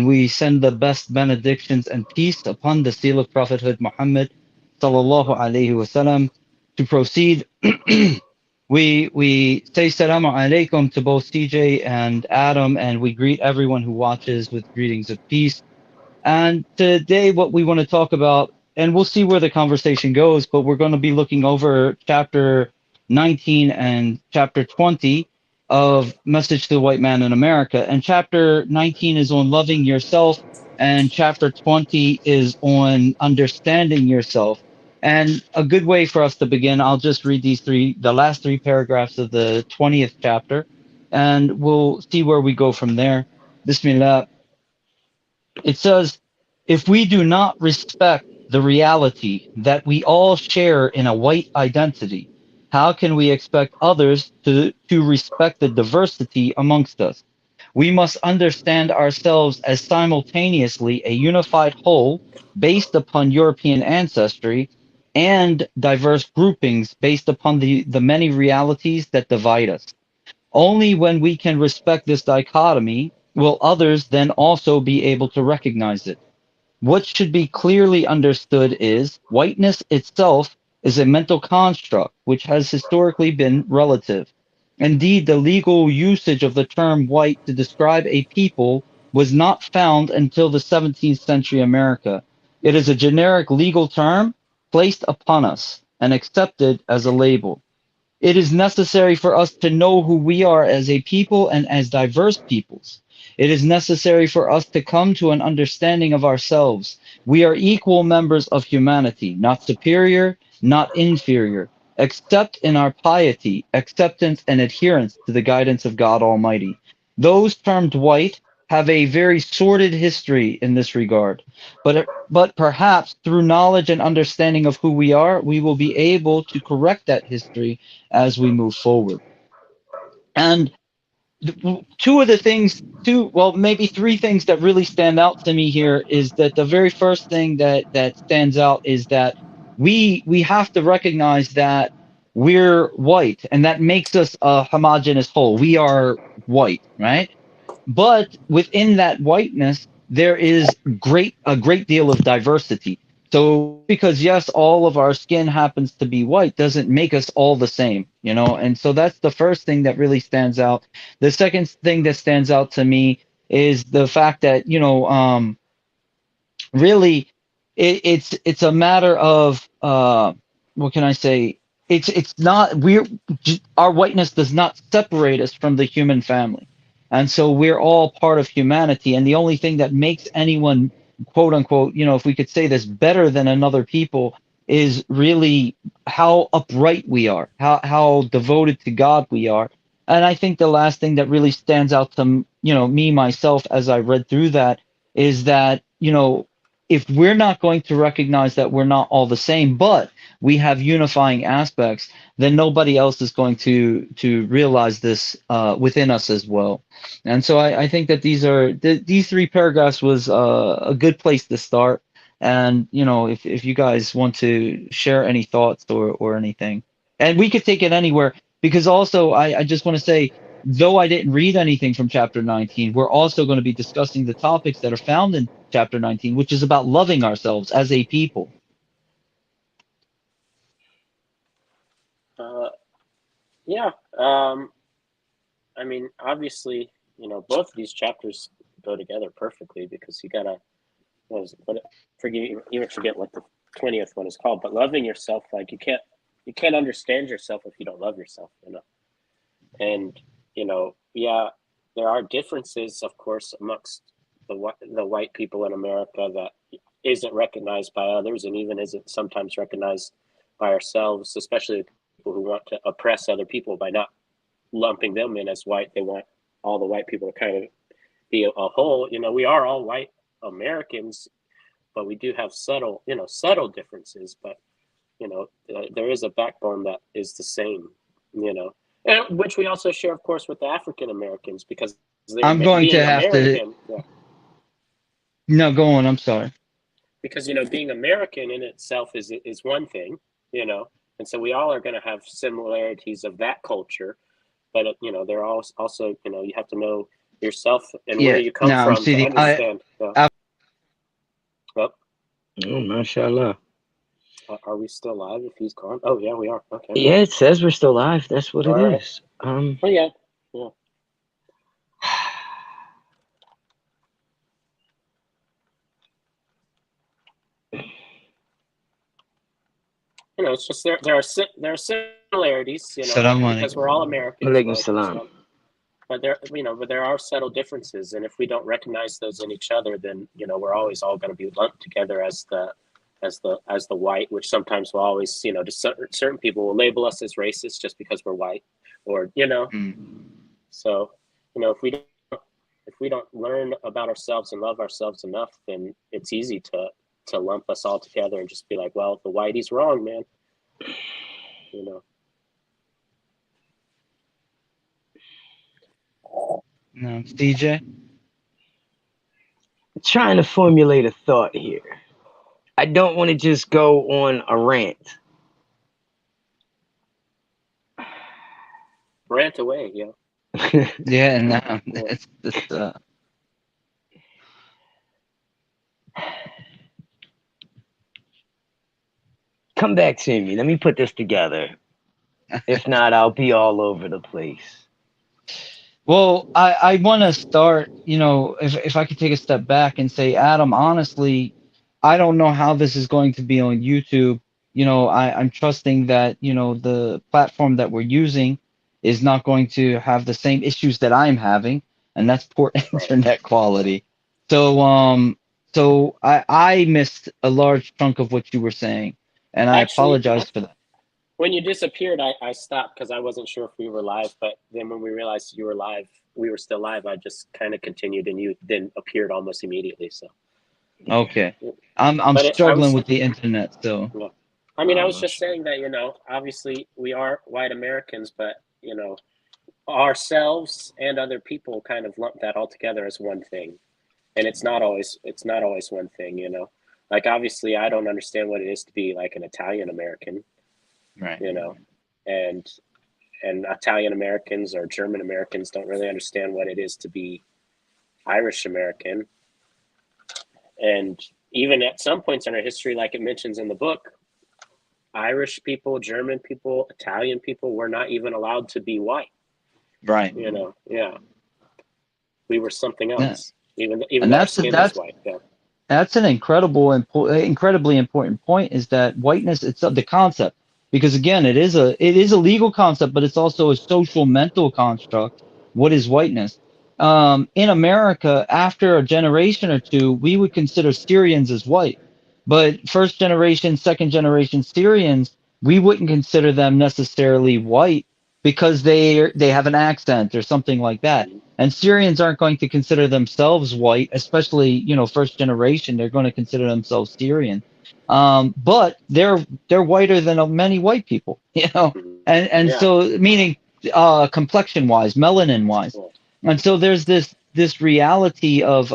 we send the best benedictions and peace upon the seal of prophethood Muhammad sallallahu alaihi wasallam. To proceed, we say salamu alaikum to both CJ and Adam, and we greet everyone who watches with greetings of peace. And today, what we want to talk about, and we'll see where the conversation goes, but we're going to be looking over chapter 19 and chapter 20 of Message to the White Man in America. And chapter 19 is on loving yourself, and chapter 20 is on understanding yourself. And a good way for us to begin, I'll just read the last three paragraphs of the 20th chapter, and we'll see where we go from there. Bismillah. It says, if we do not respect the reality that we all share in a white identity, how can we expect others to respect the diversity amongst us? We must understand ourselves as simultaneously a unified whole based upon European ancestry and diverse groupings based upon the many realities that divide us. Only when we can respect this dichotomy will others then also be able to recognize it. What should be clearly understood is whiteness itself is a mental construct which has historically been relative. Indeed, the legal usage of the term white to describe a people was not found until the 17th century America. It is a generic legal term placed upon us and accepted as a label. It is necessary for us to know who we are as a people and as diverse peoples. It is necessary for us to come to an understanding of ourselves. We are equal members of humanity, not superior, not inferior, except in our piety, acceptance, and adherence to the guidance of God Almighty. Those termed white have a very sordid history in this regard. But perhaps through knowledge and understanding of who we are, we will be able to correct that history as we move forward. And two of the things, well, maybe three things that really stand out to me here is that the very first thing that stands out is that we have to recognize that we're white, and that makes us a homogeneous whole. We are white, right? But within that whiteness, there is a great deal of diversity. So because yes, all of our skin happens to be white doesn't make us all the same, you know? And so that's the first thing that really stands out. The second thing that stands out to me is the fact that, really it's a matter of what can I say? It's not our whiteness does not separate us from the human family, and so we're all part of humanity. And the only thing that makes anyone, quote unquote, if we could say this, better than another people is really how upright we are, how devoted to God we are. And I think the last thing that really stands out to me myself as I read through that is that if we're not going to recognize that we're not all the same, but we have unifying aspects, then nobody else is going to realize this within us as well. And so I think that these three paragraphs was a good place to start. And if you guys want to share any thoughts or anything, and we could take it anywhere, because also I just want to say, though I didn't read anything from chapter 19, we're also going to be discussing the topics that are found in chapter 19, which is about loving ourselves as a people. Uh, yeah. Um, I mean, obviously, both of these chapters go together perfectly because you gotta, even forget what the 20th one is called, but loving yourself, like you can't understand yourself if you don't love yourself. And, yeah, there are differences, of course, amongst the white people in America that isn't recognized by others and even isn't sometimes recognized by ourselves, especially people who want to oppress other people by not lumping them in as white. They want all the white people to kind of be a whole. We are all white Americans, but we do have subtle differences. But there is a backbone that is the same. And which we also share, of course, with the African Americans because they're I'm going being to have to. American. Yeah. No, go on. I'm sorry. Because being American in itself is one thing, and so we all are going to have similarities of that culture, but there are also you have to know yourself and where Yeah. you come Now, from see to the I. understand. Yeah. I Well, Oh, mashallah. are we still live if he's gone? Oh, yeah, we are. Okay. Yeah, it says we're still live. That's what it All right. is. Oh, yeah. Yeah. It's just there are similarities, Salam because we're all alaikum. Americans, Alaikum right? salam. So, but there are subtle differences, and if we don't recognize those in each other, then we're always all going to be lumped together as the white, which sometimes will always, just certain people will label us as racist just because we're white, or Mm. so if we don't learn about ourselves and love ourselves enough, then it's easy to lump us all together and just be like, well, the whitey's wrong, man. You know. No, CJ. Trying to formulate a thought here. I don't want to just go on a rant. Rant away, yeah. Yeah, and Yeah. it's just Come back to me. Let me put this together. If not, I'll be all over the place. well, I want to start, if I could take a step back and say, Adam, honestly, I don't know how this is going to be on YouTube. I'm trusting that, the platform that we're using is not going to have the same issues that I'm having, and that's poor Right. internet quality. So, I missed a large chunk of what you were saying, and I Actually, apologize for that. when you disappeared, I stopped because I wasn't sure if we were live. But then when we realized you were live, we were still live. I just kind of continued, and you then appeared almost immediately. So, Okay. I'm but I struggling was, with the internet still. yeah. I mean, I was just Mashallah. saying that obviously we are white Americans, but ourselves and other people kind of lump that all together as one thing, and it's not always one thing. Like, obviously I don't understand what it is to be like an Italian American, Right. you know and and Italian Americans or German Americans don't really understand what it is to be Irish American. And even at some points in our history, like it mentions in the book, Irish people, German people, Italian people were not even allowed to be white. Right. Yeah, we were something Yeah. else, even And though our that's skin was that's white. Yeah. That's an incredibly important point, is that whiteness itself, the concept, because again, it is a legal concept, but it's also a social mental construct. What is whiteness? In America, after a generation or two, we would consider Syrians as white, but first generation, second generation Syrians, we wouldn't consider them necessarily white because they have an accent or something like that. Mhm. And Syrians aren't going to consider themselves white, especially, first generation. They're going to consider themselves Syrian. But they're whiter than many white people, Mhm. and Yeah. so, meaning complexion wise, melanin wise. Yeah. And so there's this reality of,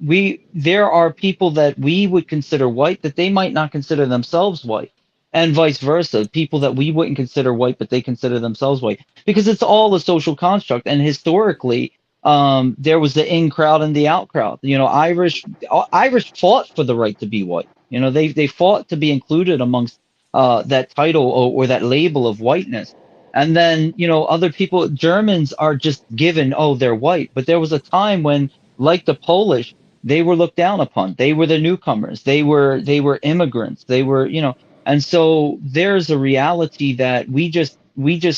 we there are people that we would consider white that they might not consider themselves white, and vice versa. People that we wouldn't consider white, but they consider themselves white, because it's all a social construct. And historically, there was the in crowd and the out crowd. Irish fought for the right to be white. They fought to be included amongst that title, or that label of whiteness. And then, other people, Germans, are just given, oh, they're white. But there was a time when, like the Polish, they were looked down upon. They were the newcomers. They were immigrants. And so there's a reality that we just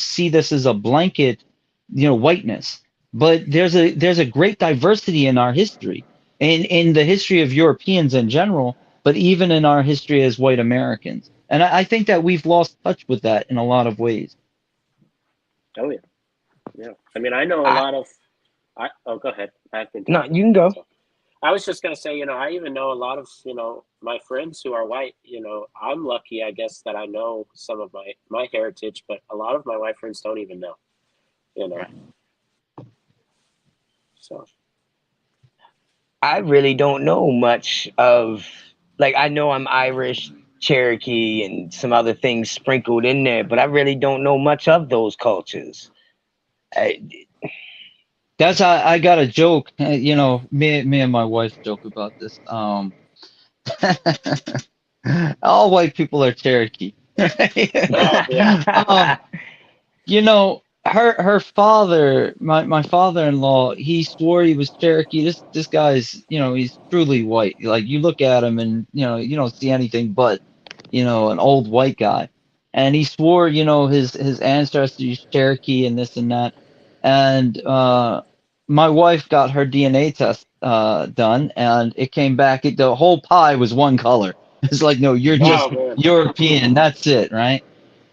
see this as a blanket, whiteness. But there's a great diversity in our history, in the history of Europeans in general, but even in our history as white Americans. And I think that we've lost touch with that in a lot of ways. Oh yeah. Yeah. I mean, I know a I lot of. Oh, go ahead. I've been no, talking. you can go. So I was just gonna say, I even know a lot of, my friends who are white. I'm lucky, I guess, that I know some of my heritage, but a lot of my white friends don't even know. You know. Right. So. I really don't know much of, like, I know I'm Irish, Cherokee, and some other things sprinkled in there, but I really don't know much of those cultures. I, That's I got a joke. You know, me and my wife joke about this. All white people are Cherokee. Oh yeah. um, You know, her father, my father-in-law, he swore he was Cherokee. This guy's, you know, he's truly white. Like you look at him and, you know, you don't see anything but, you know, an old white guy. And he swore, you know, his ancestors Cherokee and this and that. And my wife got her DNA test done and it came back, the whole pie was one color. It's like, no, you're Oh just man. European. That's it, right?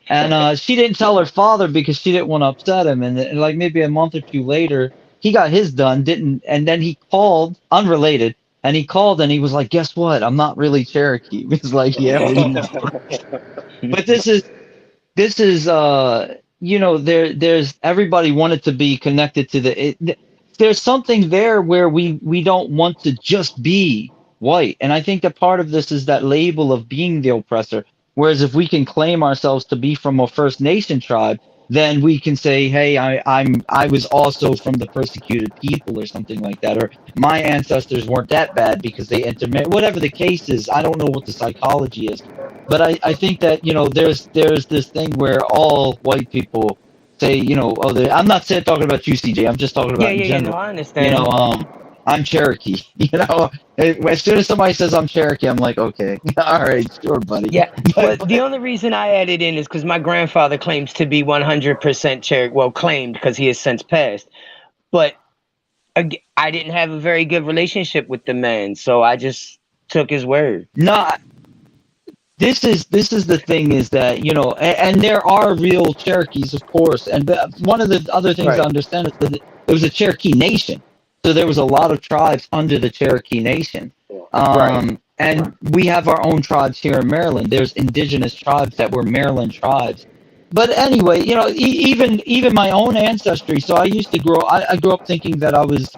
And she didn't tell her father because she didn't want to upset him. And like maybe a month or two later, he got his done, didn't, and then he called, unrelated, and he called and he was like, "Guess what? I'm not really Cherokee." He was like, "Yeah, we know." But this is you know, there's everybody wanted to be connected to there's something there where we don't want to just be white, and I think that part of this is that label of being the oppressor. Whereas if we can claim ourselves to be from a First Nation tribe, then we can say, hey, I was also from the persecuted people or something like that, or my ancestors weren't that bad because they intermarried, whatever the case is. I don't know what the psychology is, but I think that, you know, there's this thing where all white people say, you know, oh, I'm not saying talking about you, CJ. I'm just talking Yeah, about in yeah, yeah. No, general. I You know, understand. I'm Cherokee. You know, as soon as somebody says I'm Cherokee, I'm like, okay, all right, sure, buddy. Yeah. But Well, the only reason I added in is because my grandfather claims to be 100% Cherokee. Well, claimed because he has since passed. But I didn't have a very good relationship with the man, so I just took his word. not. This is the thing is that, you know, and there are real Cherokees, of course, and one of the other things I Right. understand is that it was a Cherokee nation, so there was a lot of tribes under the Cherokee Nation, Yeah. Right. and we have our own tribes here in Maryland. There's indigenous tribes that were Maryland tribes, but anyway, you know, even my own ancestry. So I used to I grew up thinking that I was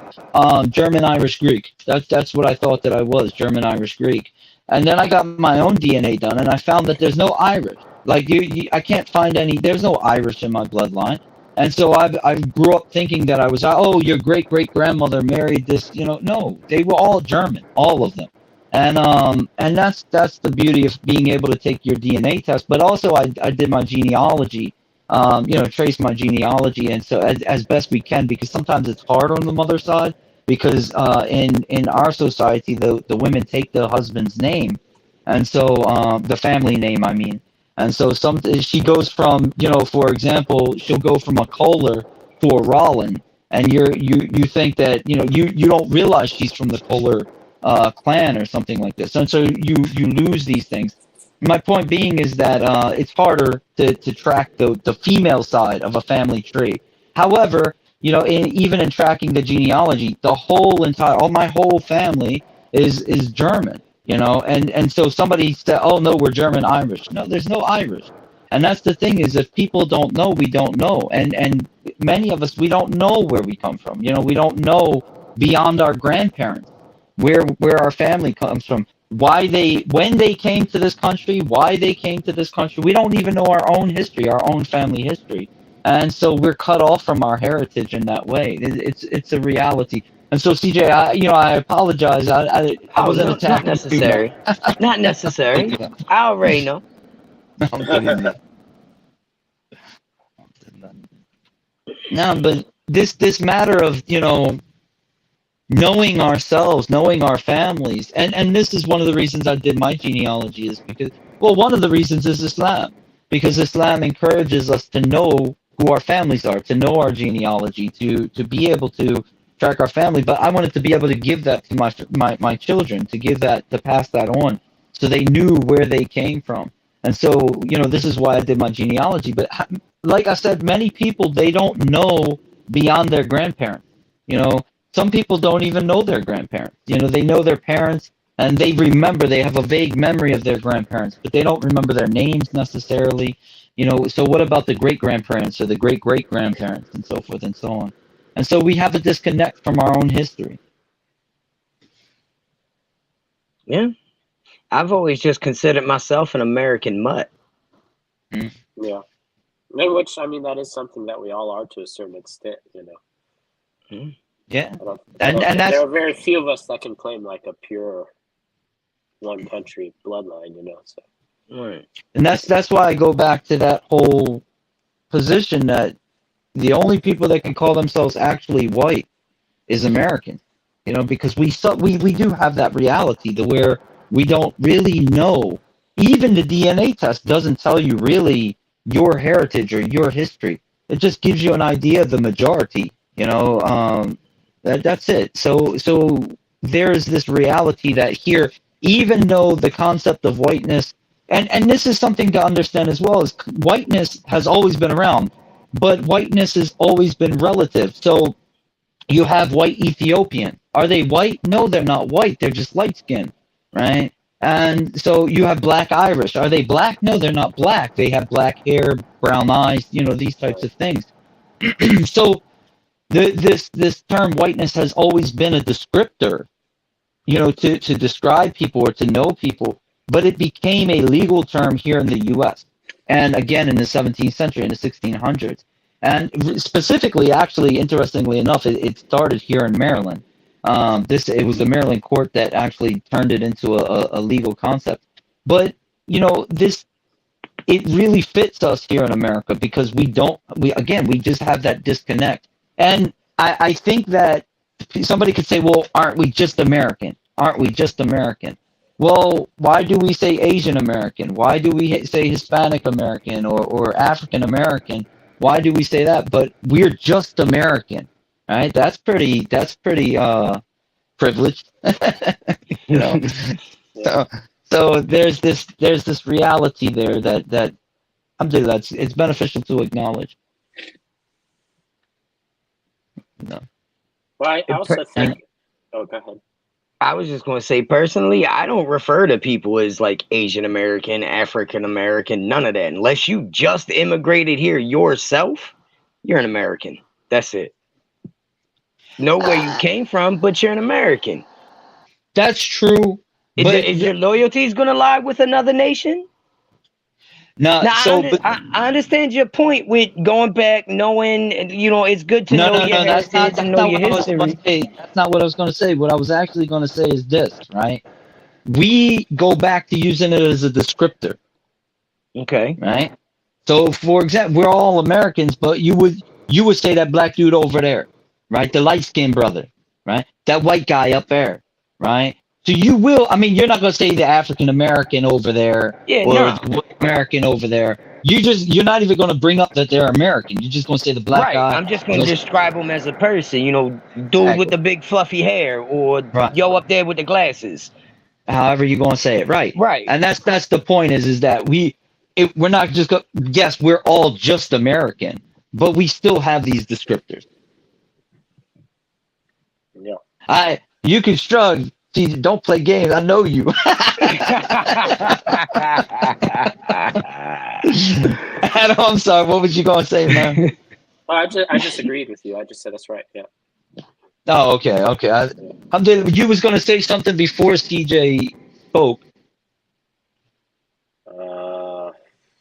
German, Irish, Greek. That's what I thought that I was, German, Irish, Greek. And then I got my own DNA done, and I found that there's no Irish. Like I can't find any. There's no Irish in my bloodline, and so I grew up thinking that I was. Oh, your great great grandmother married this. You know, no, they were all German, all of them. And that's the beauty of being able to take your DNA test. But also, I did my genealogy. You know, trace my genealogy, and so as best we can, because sometimes it's hard on the mother side because in our society the women take the husband's name, and so the family name, I mean, and so some she goes from, you know, for example, she'll go from a Kohler to a Rollin, and you think that, you know, you don't realize she's from the Kohler clan or something like this, and so you lose these things. My point being is that it's harder to track the female side of a family tree. However, you know, even in tracking the genealogy, the whole entire, all my whole family is German. You know, and so somebody said, "Oh no, we're German Irish." No, there's no Irish, and that's the thing is, if people don't know, we don't know, and many of us, we don't know where we come from. You know, we don't know beyond our grandparents where our family comes from, why they, when they came to this country, why they came to this country. We don't even know our own history, our own family history, and so we're cut off from our heritage in that way. It's a reality. And so, CJ, you know, I apologize. I Oh wasn't no, not attacking you, man. necessary. Not necessary. I already know. I'm kidding you. No, but this matter of, you know, knowing ourselves, knowing our families, and this is one of the reasons I did my genealogy, is because, well, one of the reasons is Islam, because Islam encourages us to know who our families are, to know our genealogy, to be able to track our family. But I wanted to be able to give that to my children, to give that, to pass that on, so they knew where they came from. And so, you know, this is why I did my genealogy. But like I said, many people, they don't know beyond their grandparents. You know, some people don't even know their grandparents. You know, they know their parents and they remember, they have a vague memory of their grandparents, but they don't remember their names necessarily. You know, so what about the great grandparents or the great great grandparents and so forth and so on? And so we have a disconnect from our own history. Yeah. I've always just considered myself an American mutt. Mm. Yeah. And which, I mean, that is something that we all are to a certain extent, you know. Yeah, I don't that's there are very few of us that can claim like a pure one country bloodline, So Right. that's why I go back to that whole position that the only people that can call themselves actually white is American. Because we do have that reality to where we don't really know. Even the DNA test doesn't tell you really your heritage or your history. It just gives you an idea of the majority. That's it. So there's this reality that here, even though the concept of whiteness, and this is something to understand as well, is whiteness has always been around, but whiteness has always been relative. So you have white Ethiopian. Are they white? No, they're not white. They're just light skinned, right? And so you have black Irish. Are they black? No, they're not black. They have black hair, brown eyes, these types of things. So this term whiteness has always been a descriptor, to describe people or to know people, but it became a legal term here in the U.S. and again in the 17th century, in the 1600s. And specifically, actually, interestingly enough, it started here in Maryland. It was the Maryland court that actually turned it into a legal concept. But this it really fits us here in America because we just have that disconnect. And I think that somebody could say, well, aren't we just American? Aren't we just American? Well, why do we say Asian American? Why do we say Hispanic American or African American? Why do we say that? But we're just American, right? That's pretty privileged, you know. yeah. So there's this reality there that alhamdulillah, it's beneficial to acknowledge. No. Well, I also think. Oh, go ahead. I was just going to say, personally, I don't refer to people as like Asian American, African American, none of that. Unless you just immigrated here yourself, you're an American. That's it. Know where you came from, but you're an American. That's true. But Is your loyalties going to lie with another nation? No, Now, so I understand your point with going back, knowing, it's good to know your heritage and know your history. That's not what I was going to say. What I was actually going to say is this, right? We go back to using it as a descriptor, Okay. right? So, for example, we're all Americans, but you would say that black dude over there, right? The light-skinned brother, right? That white guy up there, right? So you will, you're not going to say the African American over there or the American over there. You're not even going to bring up that they're American. You're just going to say the black guy. I'm just going to describe them as a person, dude with the big fluffy hair or yo up there with the glasses. However you're going to say it, right? Right. And that's the point is that we're not just going. Yes, we're all just American, but we still have these descriptors. Yeah. You can shrug. See, don't play games. I know you. Adam, I'm sorry. What was you going to say, man? Oh, I just agreed with you. I just said that's right. Yeah. Oh, okay. You was going to say something before CJ spoke.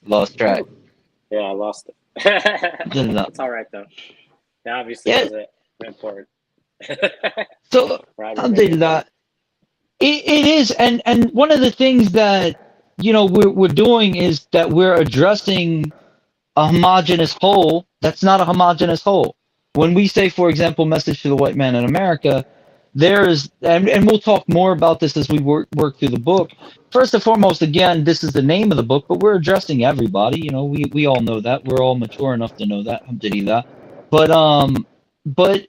Lost track. Yeah, I lost it. It's all right though. Now, obviously, it's important. So, alhamdulillah. It is, and one of the things that we're doing is that we're addressing a homogenous whole that's not a homogenous whole. When we say, for example, message to the white man in America, there's and we'll talk more about this as we work through the book. First and foremost, again, this is the name of the book, but we're addressing everybody. We all know that. We're all mature enough to know that. Alhamdulillah. But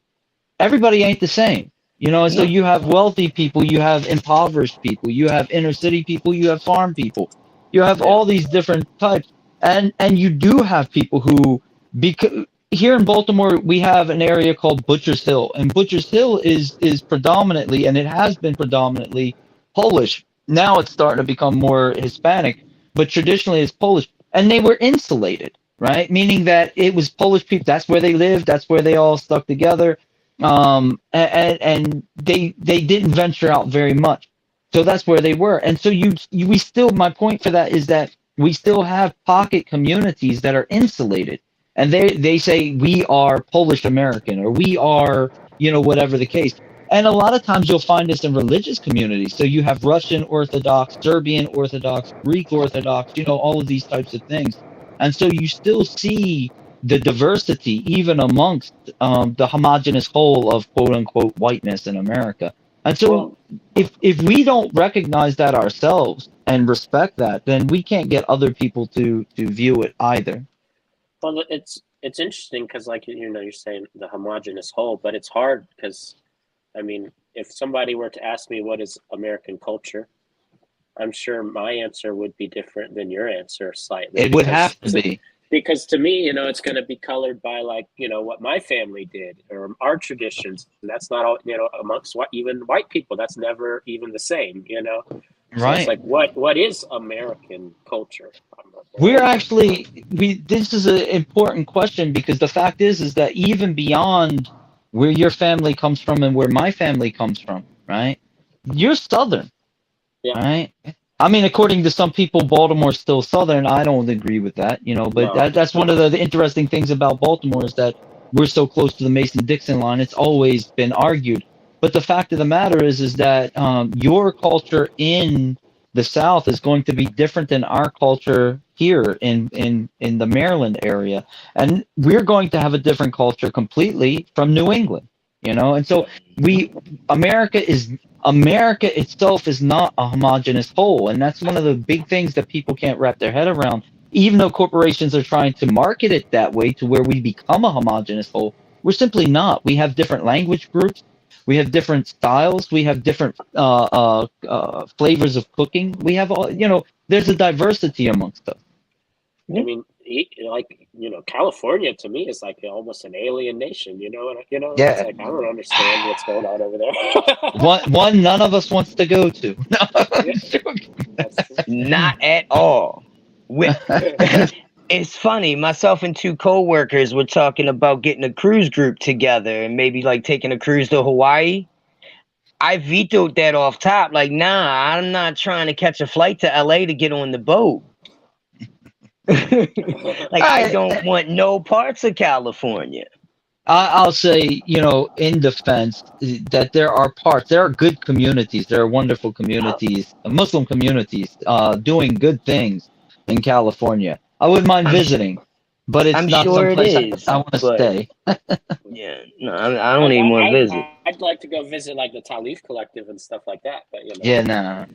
everybody ain't the same. So you have wealthy people, you have impoverished people, you have inner city people, you have farm people, you have all these different types, and you do have people who, because here in Baltimore we have an area called Butcher's Hill, and Butcher's Hill is predominantly, and it has been predominantly, Polish. Now it's starting to become more Hispanic, but traditionally it's Polish, and they were insulated, right? Meaning that it was Polish people. That's where they lived. That's where they all stuck together. And they didn't venture out very much, so that's where they were. And so we still, my point for that is that we still have pocket communities that are insulated, and they say we are Polish American, or we are whatever the case. And a lot of times you'll find this in religious communities. So you have Russian Orthodox, Serbian Orthodox, Greek Orthodox, all of these types of things. And so you still see the diversity even amongst the homogenous whole of quote unquote whiteness in America. And so if we don't recognize that ourselves and respect that, then we can't get other people to view it either. Well, it's interesting because, like, you're saying the homogenous whole, but it's hard because, I mean, if somebody were to ask me what is American culture, I'm sure my answer would be different than your answer slightly. It would have to be. Because to me, it's going to be colored by, like, what my family did or our traditions. And that's not all, amongst even white people, that's never even the same, So right. It's like, what is American culture? This is an important question, because the fact is that even beyond where your family comes from and where my family comes from, right? You're Southern, right? I mean, according to some people, Baltimore's still Southern. I don't agree with that, but that's one of the interesting things about Baltimore, is that we're so close to the Mason-Dixon line. It's always been argued. But the fact of the matter is that your culture in the South is going to be different than our culture here in the Maryland area. And we're going to have a different culture completely from New England, And so America itself is not a homogenous whole, and that's one of the big things that people can't wrap their head around. Even though corporations are trying to market it that way, to where we become a homogenous whole, we're simply not. We have different language groups, we have different styles, we have different flavors of cooking. We have all, there's a diversity amongst us. I mean, like, California to me is like almost an alien nation, and yeah. It's like, I don't understand what's going on over there. one none of us wants to go to. Not at all. It's funny, myself and two co-workers were talking about getting a cruise group together and maybe like taking a cruise to Hawaii. I vetoed that off top. Like, nah, I'm not trying to catch a flight to LA to get on the boat. Like, I don't want no parts of California. I'll say, in defense, that there are good communities, there are wonderful communities, Muslim communities, doing good things in California. I wouldn't mind visiting, but it's not someplace I want to stay. Yeah, no, I don't even want to visit. I'd like to go visit, like, the Talif Collective and stuff like that, but no,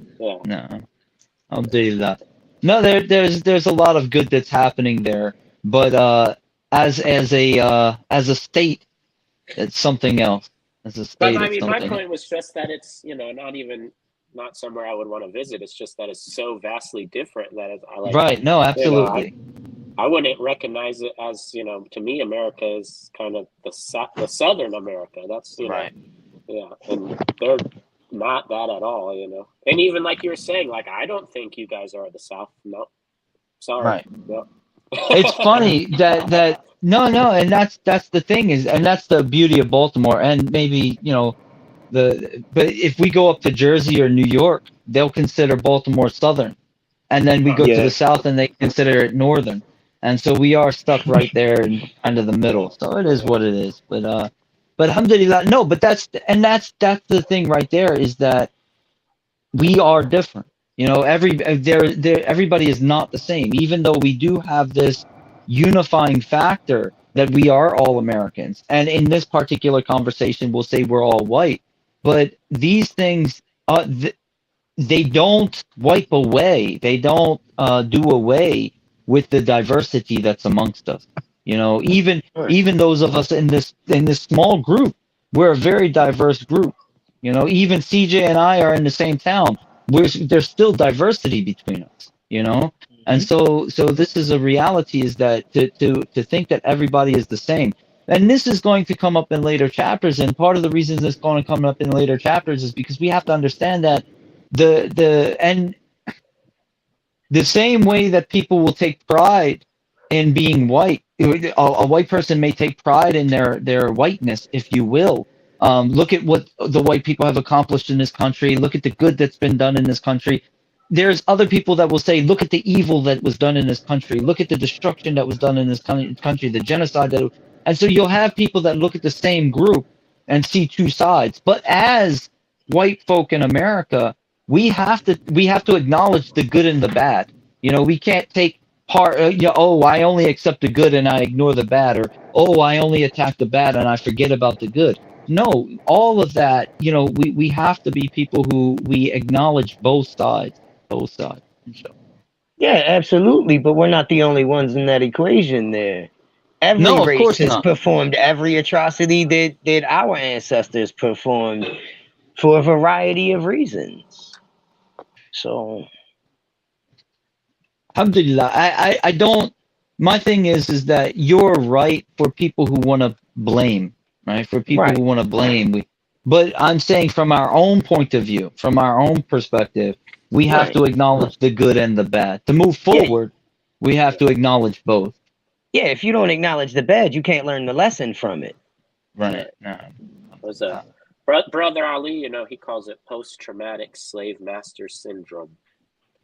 I'll do that. No, there's a lot of good that's happening there, but as a state, it's something else. As a state, but I mean, my point was just that it's not somewhere I would want to visit. It's just that it's so vastly different that I like. Right. No, absolutely. I wouldn't recognize it as, to me, America is kind of the Southern America. That's right. Yeah, and they're not that at all, And even like you were saying, like, I don't think you guys are the South. No, sorry. Right. No. It's funny that no, and that's the thing and that's the beauty of Baltimore, and maybe but if we go up to Jersey or New York, they'll consider Baltimore Southern, and then we go to the South and they consider it Northern, and so we are stuck right there in kind of the middle. So it is what it is. But alhamdulillah, no. But that's the thing right there, is that we are different. Everybody is not the same, even though we do have this unifying factor that we are all Americans. And in this particular conversation, we'll say we're all white. But these things, they don't wipe away. They don't do away with the diversity that's amongst us. Even those of us in this small group, we're a very diverse group. Even CJ and I are in the same town. There's still diversity between us, and so this is a reality, is that to think that everybody is the same, and this is going to come up in later chapters, and part of the reason this is going to come up in later chapters is because we have to understand that the same way that people will take pride in being white, a white person may take pride in their whiteness, if you will. Look at what the white people have accomplished in this country. Look at the good that's been done in this country. There's other people that will say, look at the evil that was done in this country. Look at the destruction that was done in this country, the genocide and so you'll have people that look at the same group and see two sides. But as white folk in America, we have to acknowledge the good and the bad. We can't take part. Oh, I only accept the good and I ignore the bad, or oh, I only attack the bad and I forget about the good. No, all of that. We have to be people who we acknowledge both sides, both sides. So, Yeah, absolutely. But we're not the only ones in that equation there. Every no, of race course has not. performed every atrocity that our ancestors performed for a variety of reasons. So, Alhamdulillah. I don't. My thing is that you're right for people who want to blame, right? For people who right, want to blame, but I'm saying from our own point of view, from our own perspective, we have right. to acknowledge the good and the bad. To move Yeah, forward, we have to acknowledge both. yeah. If you don't acknowledge the bad, you can't learn the lesson from it. Right. Right. No. Was a brother Ali, he calls it post-traumatic slave master syndrome.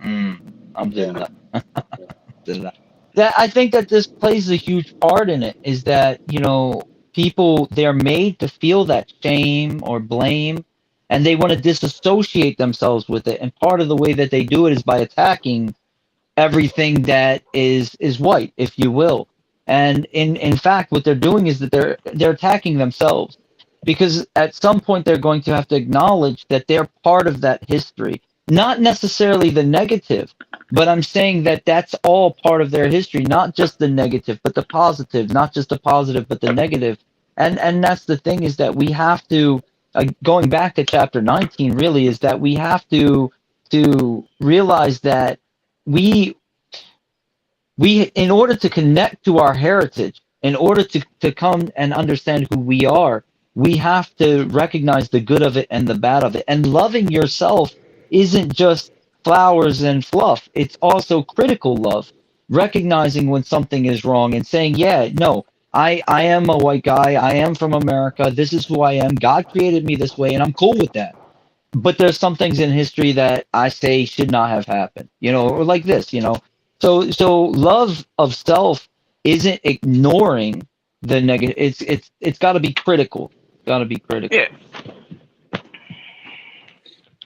Alhamdulillah. Yeah. Alhamdulillah. That I think that this plays a huge part in it is that people, they're made to feel that shame or blame, and they want to disassociate themselves with it, and part of the way that they do it is by attacking everything that is white, if you will. And in fact, what they're doing is that they're attacking themselves, because at some point they're going to have to acknowledge that they're part of that history, not necessarily the negative, but I'm saying that that's all part of their history, not just the negative, but the positive, not just the positive, but the negative. And that's the thing, is that we have to, going back to chapter 19, really, is that we have to realize that we in order to connect to our heritage, in order to come and understand who we are, we have to recognize the good of it and the bad of it. And loving yourself isn't just flowers and fluff, it's also critical love, recognizing when something is wrong and saying, yeah, no, I am a white guy, I am from America, this is who I am, God created me this way, and I'm cool with that. But there's some things in history that I say should not have happened, or like this. So love of self isn't ignoring the negative. It's got to be critical. It's got to be critical. Yeah.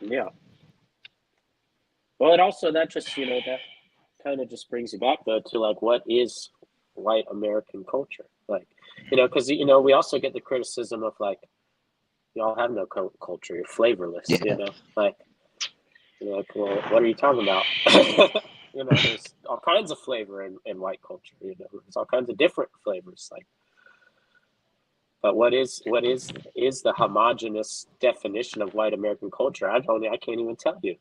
Yeah. Well, it also, that just, that kind of just brings you back though to like, what is white American culture? Like, because, we also get the criticism of like, y'all have no culture, you're flavorless, Yeah. like, like, well, what are you talking about? There's all kinds of flavor in white culture, there's all kinds of different flavors, like, but what is the homogenous definition of white American culture? I can't even tell you,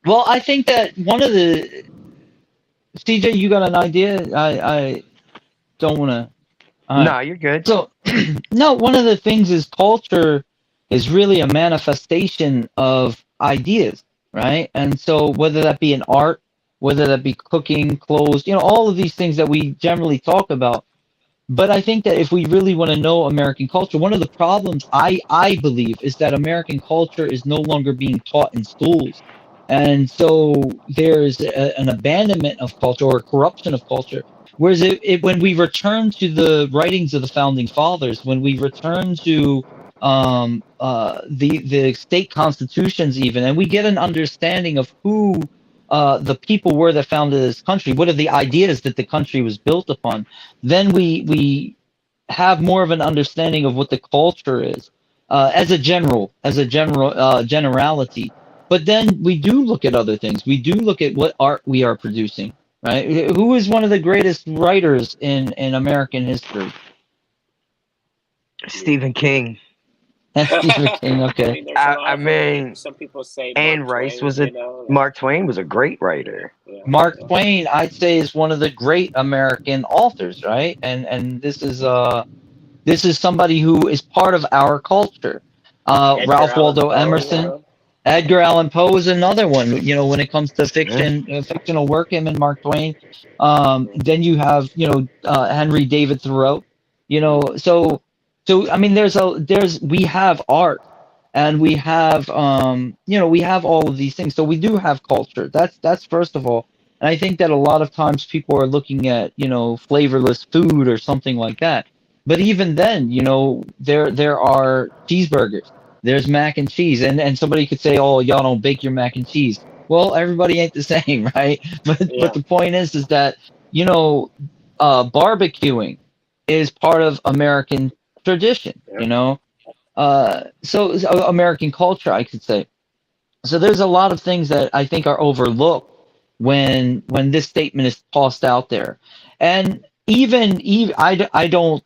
Well, I think that one of the CJ, you got an idea? I don't want to. No, you're good. So, no, one of the things is culture is really a manifestation of ideas, right? And so, whether that be in art, whether that be cooking, clothes, all of these things that we generally talk about. But I think that if we really want to know American culture, one of the problems I believe is that American culture is no longer being taught in schools. And so there's an abandonment of culture, or a corruption of culture. Whereas when we return to the writings of the founding fathers, when we return to the state constitutions, even, and we get an understanding of who the people were that founded this country, what are the ideas that the country was built upon, then we have more of an understanding of what the culture is, as a generality. But then we do look at other things. We do look at what art we are producing, right? Who is one of the greatest writers in American history? Stephen King. That's Stephen King. Okay. I mean, some people say Anne Mark Rice Twain, was a Mark Twain was a great writer. Yeah. Mark Twain, I'd say, is one of the great American authors, right? And this is somebody who is part of our culture. Ralph Waldo Emerson. Edgar Allan Poe is another one. When it comes to fiction, fictional work, him and Mark Twain. Then you have, Henry David Thoreau. So I mean, we have art, and we have we have all of these things. So we do have culture. That's first of all. And I think that a lot of times people are looking at flavorless food or something like that. But even then, there are cheeseburgers. There's mac and cheese, and somebody could say, "Oh, y'all don't bake your mac and cheese." Well, everybody ain't the same, right? But Yeah. the point is that you know, barbecuing is part of American tradition. Yeah. So American culture, I could say. So there's a lot of things that I think are overlooked when this statement is tossed out there, and even I don't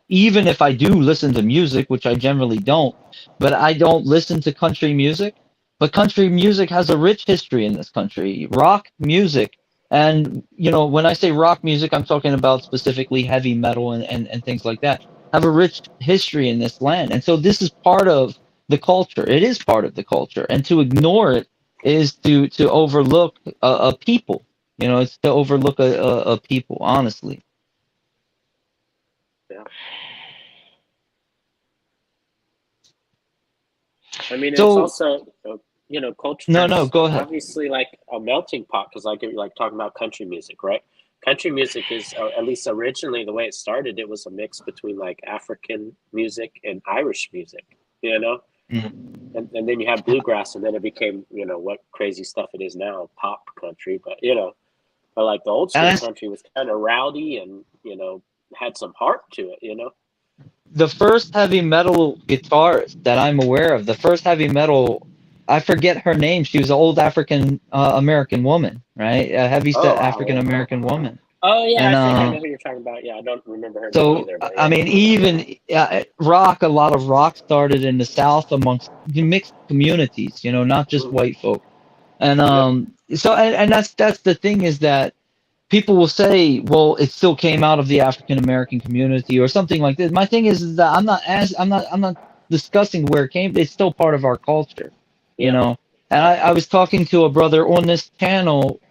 even if I do listen to music, which I generally don't, but I don't listen to country music. But country music has a rich history in this country. Rock music, and when I say rock music, I'm talking about specifically heavy metal and things like that, have a rich history in this land, and so this is part of the culture. It is part of the culture, and to ignore it is to overlook a people. It's to overlook a people, honestly. Yeah. I mean, it's So also, no, no, culture's go ahead. obviously like a melting pot because, like, you're like talking about country music, right? Country music is, at least originally, the way it started, it was a mix between like African music and Irish music, you know? Mhm. And then you have bluegrass, and then it became, what crazy stuff it is now, pop country. But like the old And school that's country was kind of rowdy and, had some heart to it. the first heavy metal guitarist that I'm aware of. The first heavy metal, I forget her name. She was an old African American woman, right? A heavy Oh, set wow. African Yeah. American woman. Oh, yeah. And I think I know who you're talking about. Yeah. I don't remember her name so either, but I yeah. mean, even rock, a lot of rock started in the South amongst mixed communities, not just Mm. white folk. And Yep. so and that's the thing, is that people will say, well, it still came out of the African American community or something like this. My thing is that I'm not discussing where it came. It's still part of our culture, you Yeah. know. And I was talking to a brother on this channel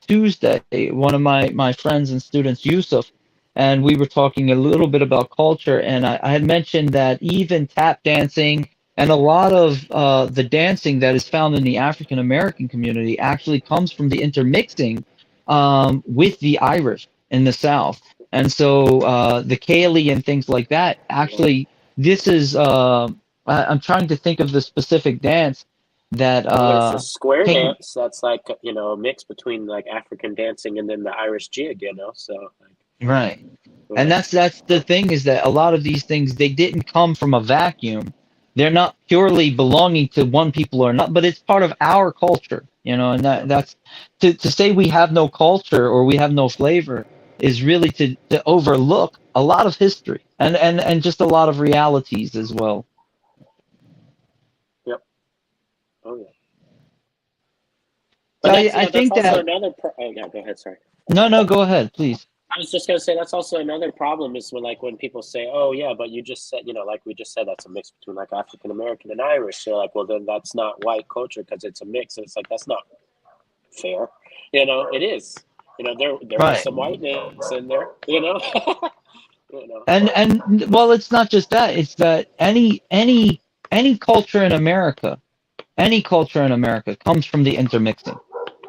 Tuesday, one of my friends and students, Yusuf, and we were talking a little bit about culture. And I had mentioned that even tap dancing and a lot of the dancing that is found in the African American community actually comes from the intermixing with the Irish in the South. And so the Cayley and things like that, actually, this is, I'm trying to think of the specific dance that Well, there's a square came, dance that's like, a mix between like African dancing and then the Irish jig. So, like, right. And yeah. that's the thing, is that a lot of these things, they didn't come from a vacuum. They're not purely belonging to one people or not, but it's part of our culture, and that's to say we have no culture or we have no flavor is really to overlook a lot of history and just a lot of realities as well. Yep. Oh, yeah. So But that's, I that's think also that another, oh, yeah, go ahead. Sorry. no, go ahead, please. I was just gonna say that's also another problem is when people say, "Oh yeah, but you just said, like we just said, that's a mix between like African American and Irish." So like, well then that's not white culture because it's a mix. And it's like that's not fair. It is. There was Right. some whiteness in there. You know. And well, it's not just that. It's that any culture in America, any culture in America comes from the intermixing,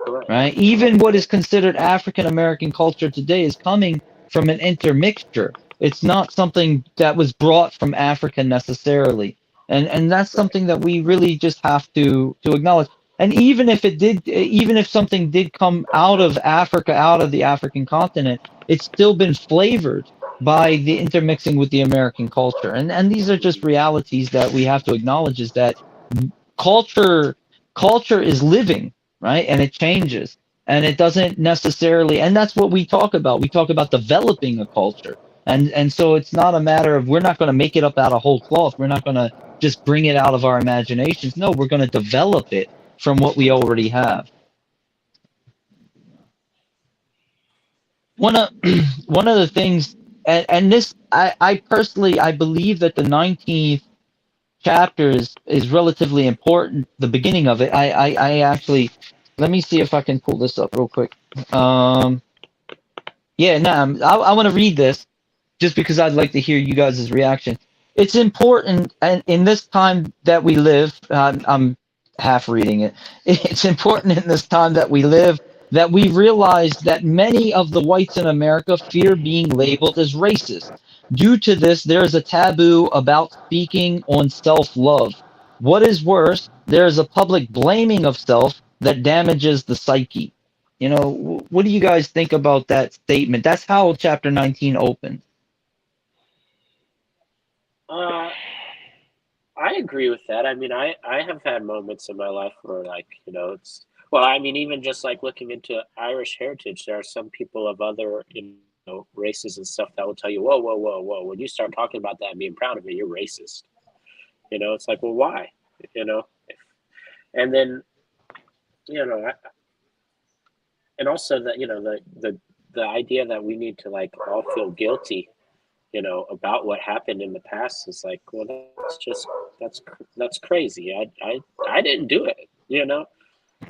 Correct. right? Even what is considered African American culture today is coming from an intermixture. It's not something that was brought from Africa necessarily. And that's Right. something that we really just have to acknowledge. And even if something did come out of Africa, out of the African continent, it's still been flavored by the intermixing with the American culture. And these are just Mhm. realities that we have to acknowledge, is that culture culture is living, right? And it changes. And it doesn't necessarily, and that's what we talk about. We talk about developing a culture. And so it's not a matter of, we're not going to make it up out of whole cloth. We're not going to just bring it out of our imaginations. No, we're going to develop it from what we already have. One of one of the things, and this I personally, I believe that the 19th chapter is relatively important. The beginning of it, I actually, let me see if I can pull this up real quick. Um, yeah, no, I want to read this just because I'd like to hear you guys' reaction. It's important, and in this time that we live, I'm half reading it. It's important in this time that we live that we realize that many of the whites in America fear being labeled as racist. Due to this, there is a taboo about speaking on self-love. What is worse, there is a public blaming of self that damages the psyche. You know, what do you guys think about that statement? That's how chapter 19 opens. Uh, I agree with that. I mean, I have had moments in my life where, like, it's, well, I mean, even just like looking into Irish heritage, there are some people of other, races and stuff that will tell you, whoa, whoa, whoa, whoa, when you start talking about that and being proud of it, you're racist. It's like, well, why? You know, and then, I, and also that, the idea that we need to like all feel guilty, about what happened in the past is like, well, that's just that's crazy. I didn't do it,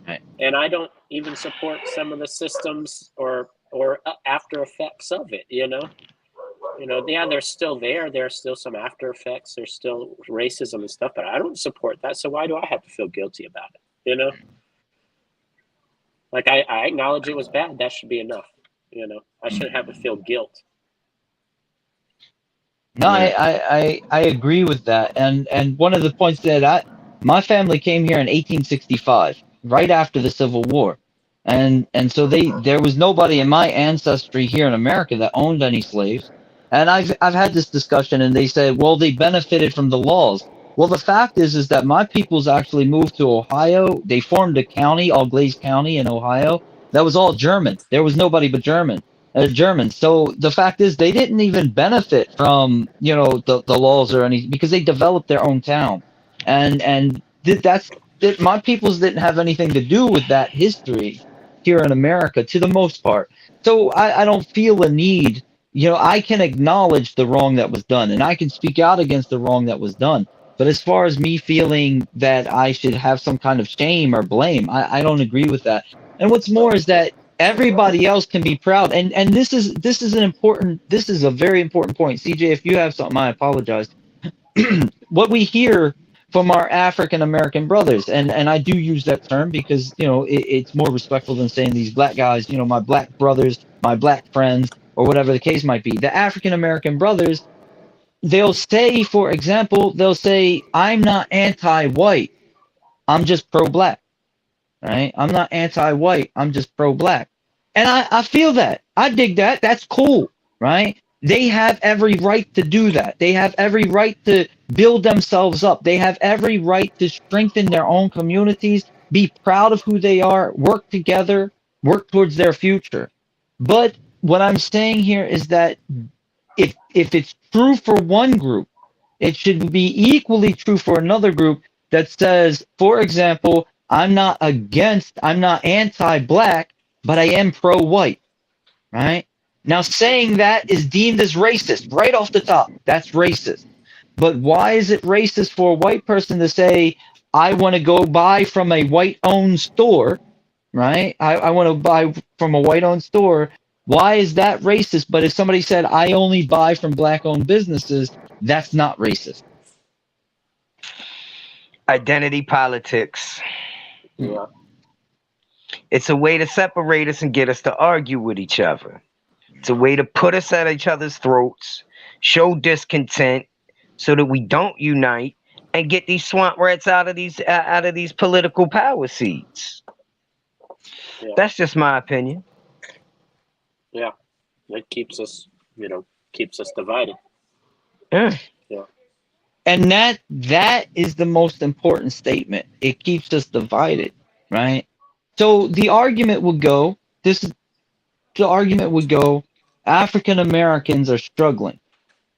Right. and I don't even support some of the systems or after effects of it. Yeah, they're still there. There are still some after effects. There's still racism and stuff, but I don't support that. So why do I have to feel guilty about it? Like I acknowledge it was bad. That should be enough. I shouldn't have to feel guilt. No, I agree with that. And one of the points that my family came here in 1865, right after the Civil War. And so there was nobody in my ancestry here in America that owned any slaves. And I've had this discussion and they said, well, they benefited from the laws. Well, the fact is that my peoples actually moved to Ohio. They formed a county, Auglaize County in Ohio. That was all German. There was nobody but Germans. So the fact is, they didn't even benefit from the laws or anything because they developed their own town, and my peoples didn't have anything to do with that history here in America to the most part. So I don't feel a need. I can acknowledge the wrong that was done, and I can speak out against the wrong that was done. But as far as me feeling that I should have some kind of shame or blame, I don't agree with that. And what's more is that everybody else can be proud, and this is a very important point. CJ, if you have something, I apologize. What we hear from our African American brothers, and I do use that term because it's more respectful than saying these black guys, my black brothers, my black friends, or whatever the case might be. The African American brothers, they'll say, for example, I'm not anti-white, I'm just pro-black. Right? I'm not anti-white. I'm just pro-black. And I feel that. I dig that. That's cool. Right? They have every right to do that. They have every right to build themselves up. They have every right to strengthen their own communities, be proud of who they are, work together, work towards their future. But what I'm saying here is that if it's true for one group, it should be equally true for another group that says, for example, I'm not anti-black, but I am pro-white, right? Now, saying that is deemed as racist right off the top. That's racist. But why is it racist for a white person to say, I want to go buy from a white-owned store, right? I want to buy from a white-owned store. Why is that racist? But if somebody said, I only buy from black-owned businesses, that's not racist. Identity politics. Yeah. It's a way to separate us and get us to argue with each other. It's a way to put us at each other's throats, show discontent so that we don't unite and get these swamp rats out of these political power seats. Yeah. That's just my opinion. Yeah. It keeps us divided. Yeah. Yeah. And that is the most important statement. It keeps us divided, right? So the argument would go, African Americans are struggling,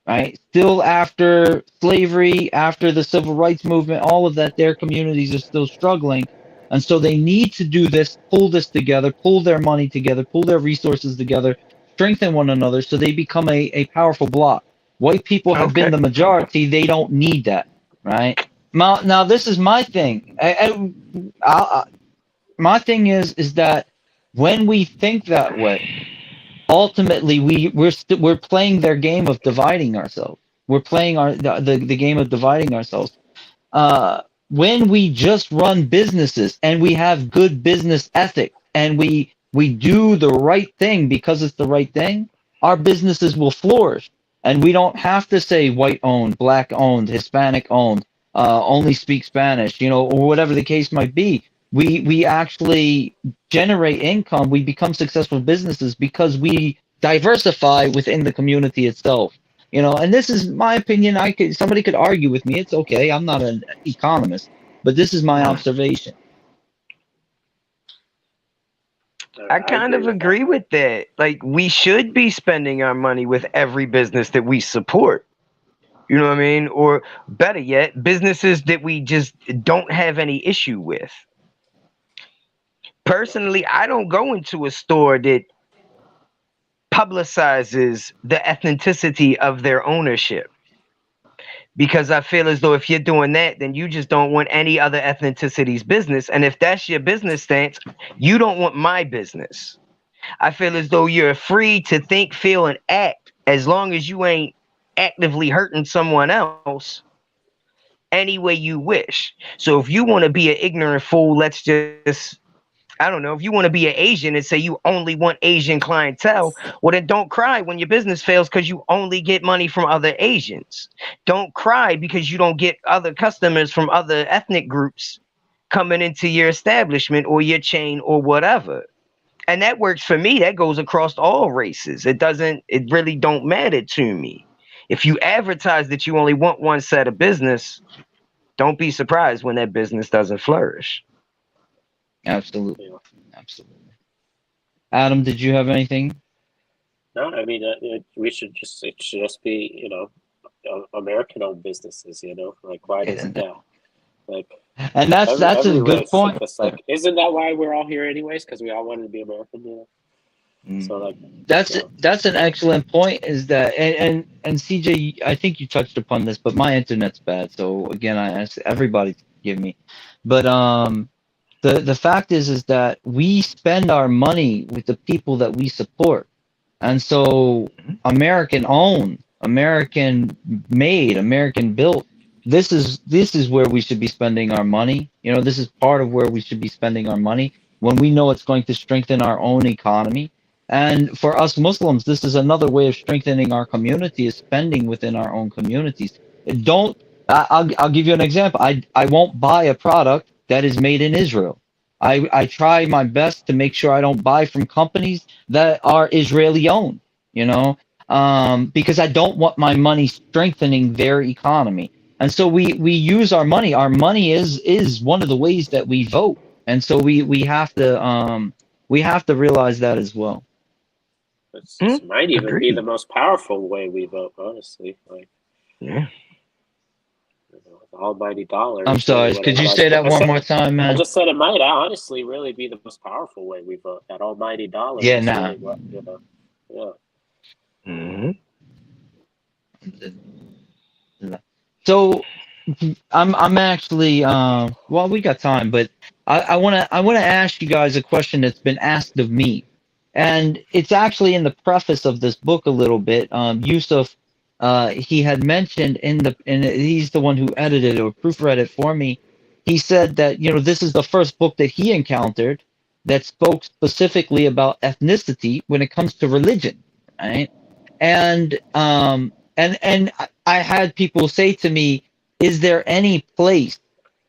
right? Still after slavery, after the civil rights movement, all of that, their communities are still struggling. And so they need to do this, pull this together, pull their money together, pull their resources together, strengthen one another so they become a powerful bloc. White people have been the majority. They don't need that, right? Now this is my thing. My thing is that when we think that way, ultimately we're playing their game of dividing ourselves. We're playing the game of dividing ourselves. When we just run businesses and we have good business ethics and we do the right thing because it's the right thing, our businesses will flourish. And we don't have to say white owned, black owned, Hispanic owned, only speak Spanish, or whatever the case might be. We actually generate income. We become successful businesses because we diversify within the community itself. And this is my opinion. Somebody could argue with me. It's okay. I'm not an economist, but this is my observation. I kind of agree with that. Like, we should be spending our money with every business that we support. You know what I mean? Or better yet, businesses that we just don't have any issue with. Personally, I don't go into a store that publicizes the ethnicity of their ownership, because I feel as though if you're doing that, then you just don't want any other ethnicity's business. And if that's your business stance, you don't want my business. I feel as though you're free to think, feel, and act as long as you ain't actively hurting someone else any way you wish. So if you want to be an ignorant fool, let's just, I don't know, if you want to be an Asian and say you only want Asian clientele, well, then don't cry when your business fails because you only get money from other Asians. Don't cry because you don't get other customers from other ethnic groups coming into your establishment or your chain or whatever. And that works for me. That goes across all races. It really don't matter to me. If you advertise that you only want one set of business, don't be surprised when that business doesn't flourish. Absolutely. Absolutely. Adam, did you have anything? No, I mean, it should just be, American-owned businesses, like, why does that? Like, and that's a good point. It's like, isn't that why we're all here anyways? Because we all wanted to be American, So like, that's an excellent point. Is that and CJ, I think you touched upon this, but my internet's bad, so again, I ask everybody to forgive me. But the fact is that we spend our money with the people that we support, and so American owned, American made, American built. This is where we should be spending our money. This is part of where we should be spending our money when we know it's going to strengthen our own economy. And for us Muslims, this is another way of strengthening our community, is spending within our own communities. I'll give you an example. I won't buy a product that is made in Israel. I try my best to make sure I don't buy from companies that are Israeli owned, because I don't want my money strengthening their economy. And so we use our money. Our money is one of the ways that we vote. And so we have to realize that as well. It might even be the most powerful way we vote, honestly. Like, yeah. The almighty dollar. I'm sorry. Could you say that one more time, man? I just said it might honestly really be the most powerful way we vote. That almighty dollar. Yeah, nah. Really yeah. Mm-hmm. So I'm actually well, we got time, but I wanna ask you guys a question that's been asked of me. And it's actually in the preface of this book a little bit. Yusuf, he had mentioned and he's the one who edited or proofread it for me. He said that this is the first book that he encountered that spoke specifically about ethnicity when it comes to religion, right? And I had people say to me, "Is there any place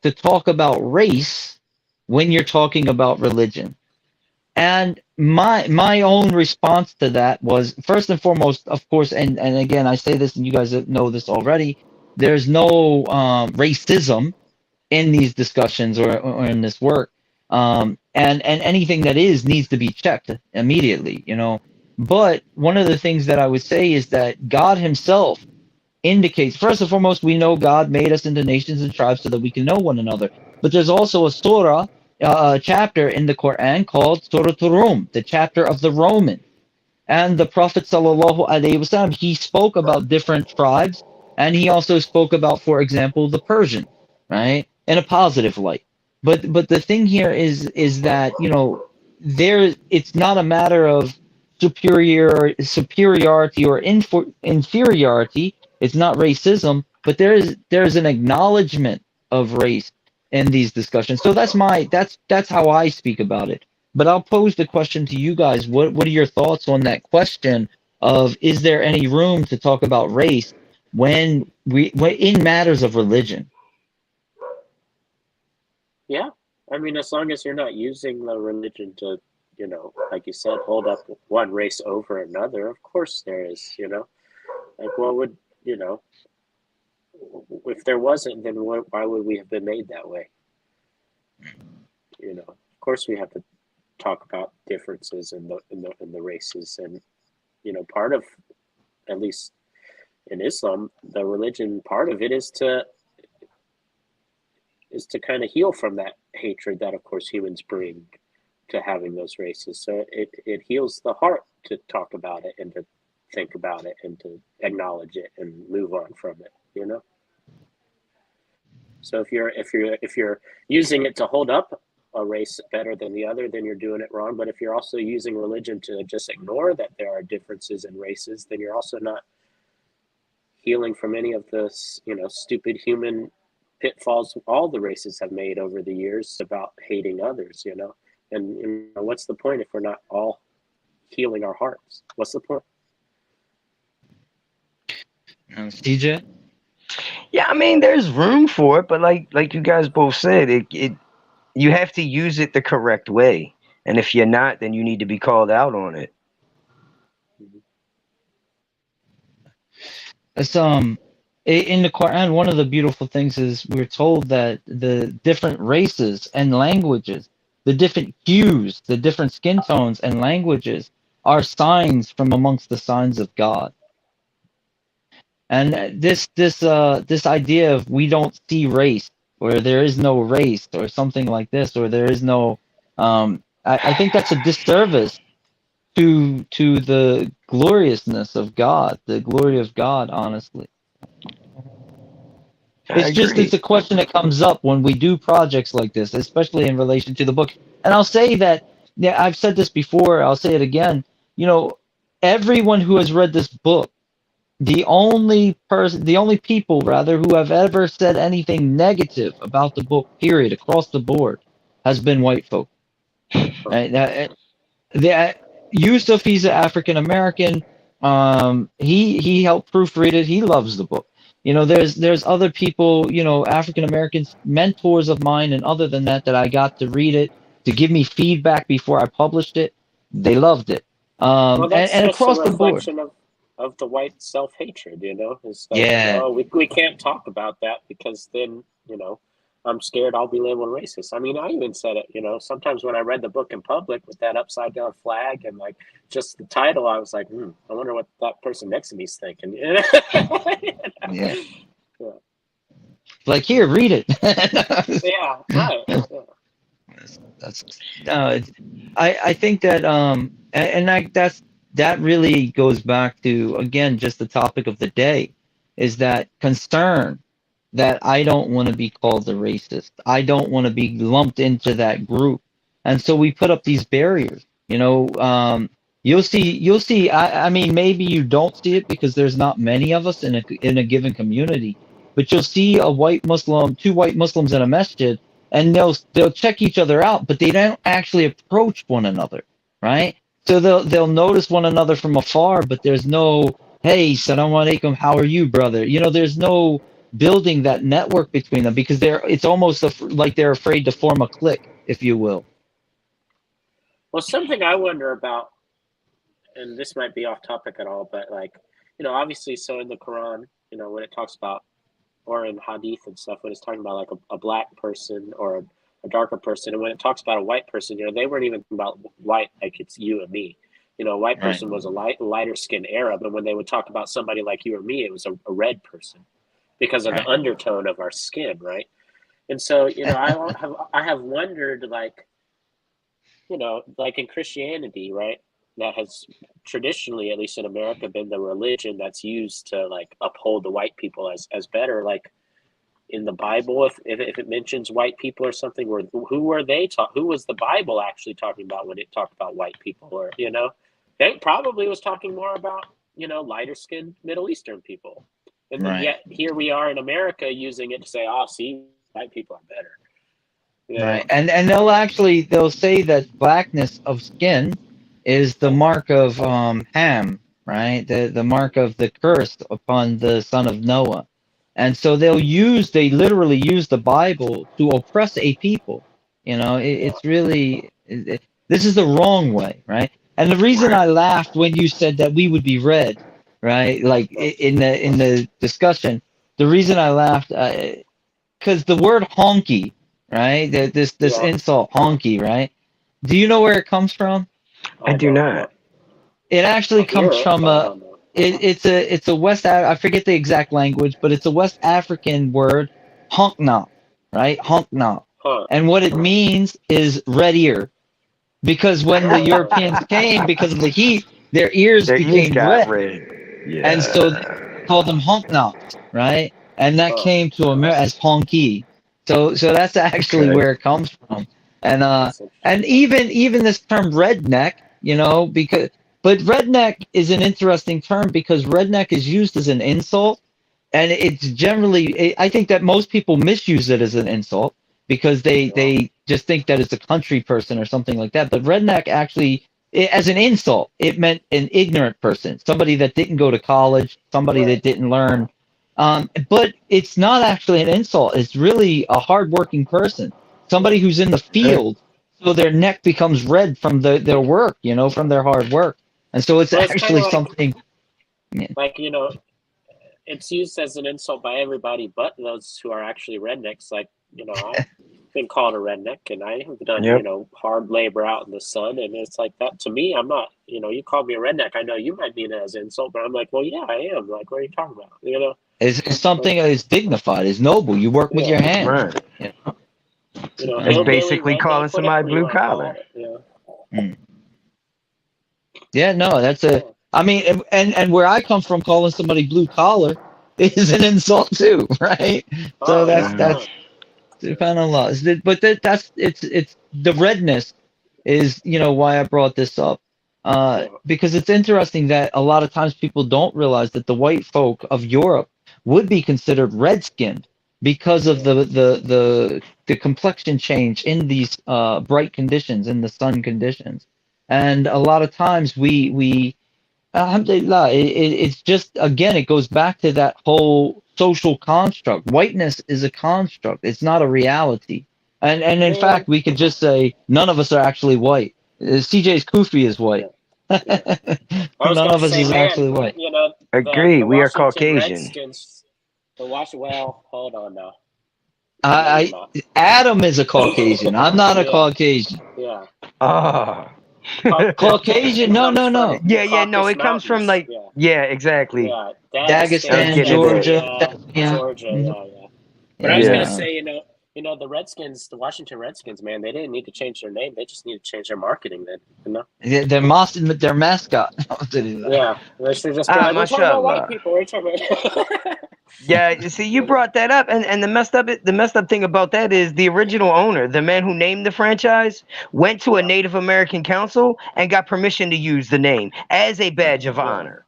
to talk about race when you're talking about religion?" And my own response to that was, first and foremost, of course, and again, I say this and you guys know this already, there's no racism in these discussions or in this work. And anything that needs to be checked immediately, But one of the things that I would say is that God himself indicates, first and foremost, we know God made us into nations and tribes so that we can know one another. But there's also a surah, a chapter in the Quran called Surah Rum, the chapter of the Roman. And the Prophet ﷺ, he spoke about different tribes, and he also spoke about, for example, the Persian, right, in a positive light. But the thing here is that it's not a matter of superiority or inferiority. It's not racism, but there's an acknowledgement of race in these discussions. So that's how I speak about it. But I'll pose the question to you guys. What are your thoughts on that question of is there any room to talk about race when in matters of religion? Yeah. I mean, as long as you're not using the religion to, like you said, hold up one race over another, of course there is, Like, what would, if there wasn't, then why would we have been made that way? Of course we have to talk about differences in the races, and part of, at least in Islam, the religion part of it is to kind of heal from that hatred that, of course, humans bring to having those races. So it heals the heart to talk about it and to think about it and to acknowledge it and move on from it. So if you're using it to hold up a race better than the other, then you're doing it wrong. But if you're also using religion to just ignore that there are differences in races, then you're also not healing from any of the stupid human pitfalls all the races have made over the years about hating others. And what's the point if we're not all healing our hearts? What's the point? CJ? Yeah, I mean, there's room for it, but like you guys both said, it you have to use it the correct way, and if you're not, then you need to be called out on it. It's in the Quran, one of the beautiful things is we're told that the different races and languages, the different hues, the different skin tones and languages are signs from amongst the signs of God. And this idea of we don't see race, or there is no race, or something like this, or there is no, I think that's a disservice to the gloriousness of God, the glory of God, honestly. I It's agree. a question that comes up when we do projects like this, especially in relation to the book. And I'll say that, yeah, I've said this before, I'll say it again. You know, everyone who has read this book, the only people rather who have ever said anything negative about the book, period, across the board, has been white folk. Right? The Yusuf, he's an African American. He helped proofread it. He loves the book. You know, there's other people, you know, African Americans, mentors of mine, and other than that, that I got to read it to give me feedback before I published it. They loved it. Well, that's And just a across the board, reflection of the white self-hatred. It's like, yeah, oh, we can't talk about that because then, I'm scared I'll be labeled racist. I mean, I even said it, sometimes when I read the book in public with that upside down flag and like just the title, I was like, I wonder what that person next to me is thinking. yeah. Yeah. Like here, read it. Yeah, right. Yeah. That's no. I think that that really goes back to again just the topic of the day, is that concern that I don't want to be called a racist. I don't want to be lumped into that group, and so we put up these barriers. You know, you'll see. I mean, maybe you don't see it because there's not many of us in a given community, but you'll see a white Muslim, two white Muslims in a masjid, and they'll check each other out, but they don't actually approach one another, right? So they'll notice one another from afar, but there's no, hey, salam alaikum, how are you, brother? You know, there's no building that network between them because it's almost like they're afraid to form a clique, if you will. Well, something I wonder about, and this might be off topic at all, but like, obviously, so in the Quran, when it talks about, or in Hadith and stuff, when it's talking about like a black person or a darker person, and when it talks about a white person, they weren't even talking about white like it's you and me. A white Right. person was a lighter skinned Arab, and when they would talk about somebody like you or me, it was a red person because of the Right. undertone of our skin, right? And so, I have wondered, like, like in Christianity, right? That has traditionally, at least in America, been the religion that's used to like uphold the white people as better. Like in the Bible, if it mentions white people or something, who were they who was the Bible actually talking about when it talked about white people? Or it probably was talking more about lighter skinned Middle Eastern people. And Right. yet here we are in America using it to say, oh, see, white people are better. Right. And they'll say that blackness of skin is the mark of Ham, right? The mark of the curse upon the son of Noah. And so they literally use the Bible to oppress a people. It's really, this is the wrong way, right? And the reason I laughed when you said that we would be read, right? Like in the discussion, the reason I laughed, because the word honky, right? This insult honky, right? Do you know where it comes from? I do not. It actually comes Europe, from I don't know. it's a I forget the exact language, but it's a West African word, honknop, right? Honknop. Huh. And what it means is red ear. Because when the Europeans came, because of the heat, their ears became red. Yeah. And so they called them honknops, right? And that came to America as honky. So that's actually where it comes from. And and even this term redneck, but redneck is an interesting term because redneck is used as an insult, and it's generally I think that most people misuse it as an insult because they just think that it's a country person or something like that. But redneck actually, as an insult, it meant an ignorant person, somebody that didn't go to college, somebody that didn't learn. But it's not actually an insult. It's really a hardworking person, somebody who's in the field, so their neck becomes red from their work, from their hard work. And so it's actually something. Like, it's used as an insult by everybody but those who are actually rednecks. Like, I've been called a redneck, and I have done, hard labor out in the sun. And it's like that to me. I'm not, you called me a redneck. I know you might mean it as an insult, but I'm like, well, yeah, I am. Like, what are you talking about? It's something that is dignified, is noble. You work with your hands. Right. It's basically calling somebody blue collar. Yeah, no, that's I mean, and where I come from, calling somebody blue collar is an insult too, right? So that's depending on laws. But that's it's the redness is why I brought this up. Because it's interesting that a lot of times people don't realize that the white folk of Europe would be considered red-skinned because of the complexion change in these bright conditions, in the sun conditions. And a lot of times we alhamdulillah, it's just, again, it goes back to that whole social construct. Whiteness is a construct. It's not a reality. And in fact, we could just say none of us are actually white. CJ's Kufi is white. None of us is actually white. Agree. We are Caucasian. Redskins, well, hold on now. Adam is a Caucasian. I'm not a Caucasian. Yeah. Caucasian? No. Yeah, no. It comes from exactly. Yeah, Dagestan, Georgia. Georgia. But I was gonna say, the Redskins, the Washington Redskins, man, they didn't need to change their name. They just need to change their marketing. Then, their mascot. Yeah, they should just be like, we're talking about white people. We're talking about. Yeah, you see, you brought that up, and the messed up thing about that is the original owner, the man who named the franchise, went to a Native American council and got permission to use the name as a badge of honor.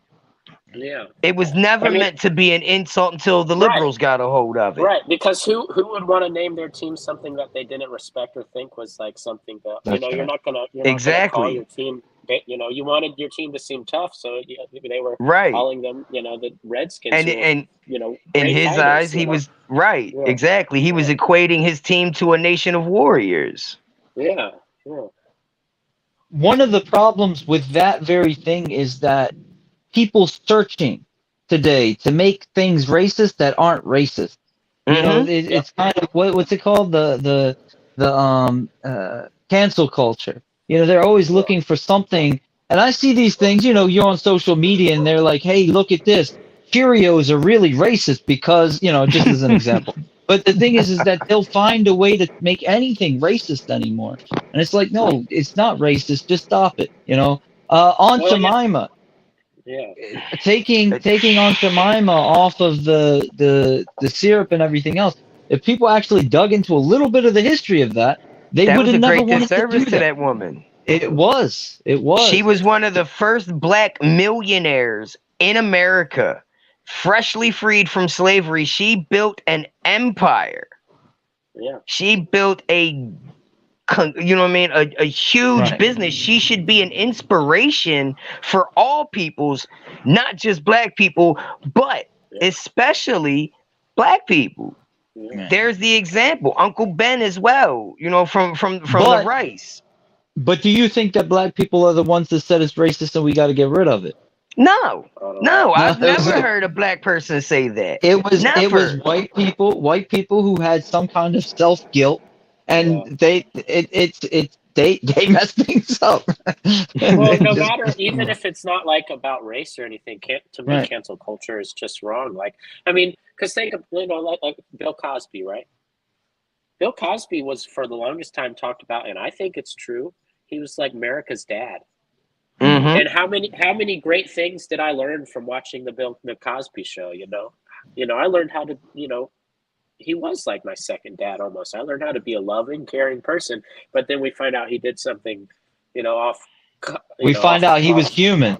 Yeah, it was never meant to be an insult until the liberals got a hold of it. Right, because who would want to name their team something that they didn't respect or think was like something that you're not gonna call your team. You wanted your team to seem tough, so they were calling them, the Redskins. And in his eyes, he was right. Yeah. Exactly, he was equating his team to a nation of warriors. Yeah. One of the problems with that very thing is that people searching today to make things racist that aren't racist. It's kind of what's it called, the cancel culture. They're always looking for something, and I see these things. You're on social media, and they're like, "Hey, look at this. Cheerios are really racist because just as an example." But the thing is that they'll find a way to make anything racist anymore, and it's like, no, it's not racist. Just stop it. Aunt Jemima. Yeah. Taking Aunt Jemima off of the syrup and everything else. If people actually dug into a little bit of the history of that, they would have never wanted to do that woman. It was. She was one of the first black millionaires in America, freshly freed from slavery. She built an empire. Yeah. She built a you know what I mean, a huge Right. business. She should be an inspiration for all peoples, not just black people, but especially black people. Yeah. There's the example, Uncle Ben as well, you know, from the But rice. do you think that black people are the ones that said it's racist and we got to get rid of it? No, I don't know. no, No, I've never heard a black person say that. it was Never. white people who had some kind of self guilt, and Yeah. they messed things up. Well, They no just matter, even if it's not like about race or anything, can't to me right. cancel culture is just wrong. Like, I mean, because think of, you know, like Bill Cosby, right? Bill Cosby was for the longest time talked about, and I think it's true. He was like America's dad. Mm-hmm. And how many great things did I learn from watching the Cosby Show? I learned how to, he was like my second dad almost. I learned how to be a loving, caring person. But then we find out he did something, off. We find out he was human.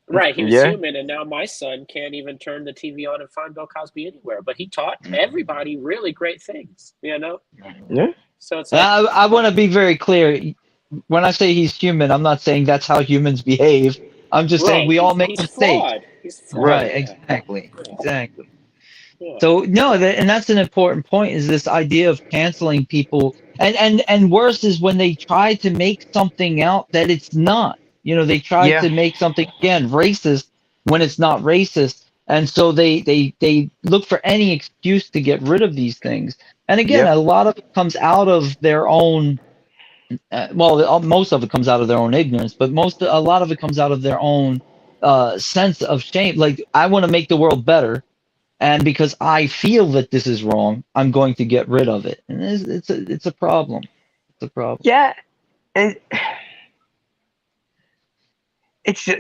Right, he was Yeah. human, and now my son can't even turn the TV on and find Bill Cosby anywhere. But he taught everybody really great things, Yeah. So it's like, I want to be very clear. When I say he's human, I'm not saying that's how humans behave. I'm just saying right, we all make he's mistakes. flawed. He's flawed. Right, Yeah. exactly. Yeah. So no, and that's an important point, is this idea of canceling people, and worse is when they try to make something out that it's not. They try Yeah. to make something, again, racist when it's not racist, and so they look for any excuse to get rid of these things. And again, Yep. a lot of it comes out of their own. Most of it comes out of their own ignorance, but a lot of it comes out of their own sense of shame. Like, I want to make the world better, and because I feel that this is wrong, I'm going to get rid of it. And it's a problem. It's a problem. Yeah. And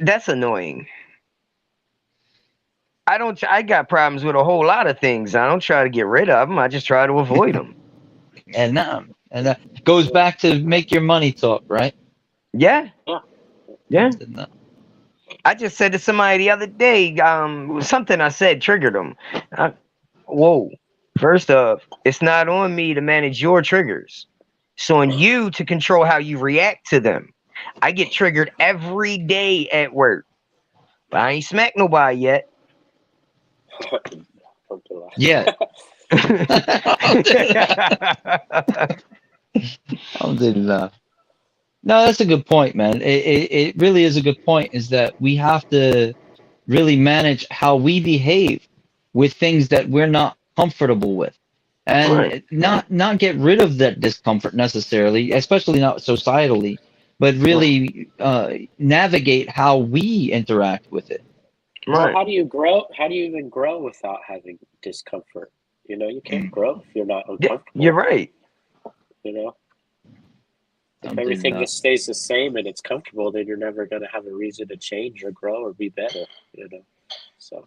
that's annoying. I got problems with a whole lot of things. I don't try to get rid of them. I just try to avoid them. And that goes back to make your money talk, right? Yeah. Yeah. Yeah. And, I just said to somebody the other day, something I said triggered them. Whoa. First off, it's not on me to manage your triggers. It's on you to control how you react to them. I get triggered every day at work, but I ain't smacked nobody yet. yeah. Alhamdulillah. No, that's a good point, man. It really is a good point, is that we have to really manage how we behave with things that we're not comfortable with, and Right. not get rid of that discomfort necessarily, especially not societally, but really navigate how we interact with it. Well, Right. how do you grow? How do you even grow without having discomfort? You can't grow if you're not Yeah, uncomfortable. you're right. If everything just stays the same and it's comfortable, then you're never going to have a reason to change or grow or be better. So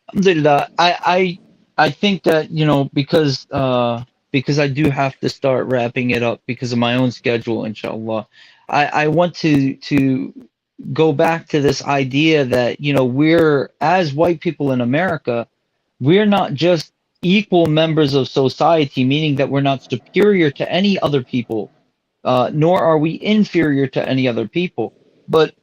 Alhamdulillah. I think that, because I do have to start wrapping it up because of my own schedule, inshallah. I want to go back to this idea that, we're, as white people in America, we're not just equal members of society, meaning that we're not superior to any other people, nor are we inferior to any other people. But